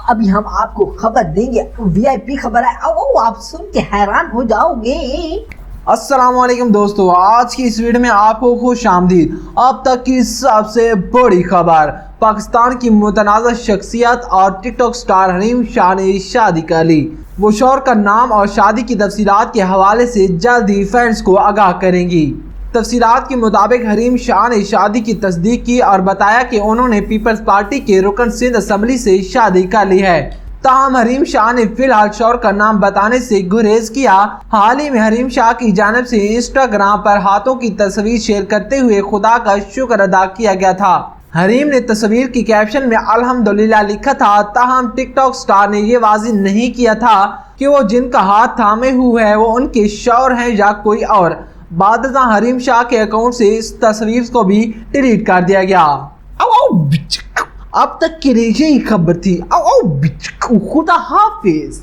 ابھی ہم آپ کو خبر دیں گے، وی آئی پی خبر ہے، آپ سن کے حیران ہو جاؤ گے۔ السلام علیکم دوستو، آج کی اس ویڈیو میں آپ کو خوش آمدید۔ اب تک کی سب سے بڑی خبر، پاکستان کی متنازع شخصیت اور ٹک ٹاک سٹار حریم شاہ نے شادی کر لی۔ وہ شوہر کا نام اور شادی کی تفصیلات کے حوالے سے جلد ہی فینس کو آگاہ کریں گی۔ تفصیلات کے مطابق حریم شاہ نے شادی کی تصدیق کی اور بتایا کہ انہوں نے پیپلز پارٹی کے رکن سندھ اسمبلی سے شادی کر لی ہے۔ تاہم حریم شاہ نے فی الحال شوہر کا نام بتانے سے گریز کیا۔ حال ہی میں حریم شاہ کی جانب سے انسٹاگرام پر ہاتھوں کی تصویر شیئر کرتے ہوئے خدا کا شکر ادا کیا گیا تھا۔ حریم نے تصویر کی کیپشن میں الحمدللہ لکھا تھا، تاہم ٹک ٹاک سٹار نے یہ واضح نہیں کیا تھا کہ وہ جن کا ہاتھ تھامے ہوئے ہے وہ ان کے شوہر ہیں یا کوئی اور۔ بعد ازاں حریم شاہ کے اکاؤنٹ سے اس تصویر کو بھی ڈیلیٹ کر دیا گیا۔ اب تک کے لیے یہی خبر تھی۔ خدا حافظ۔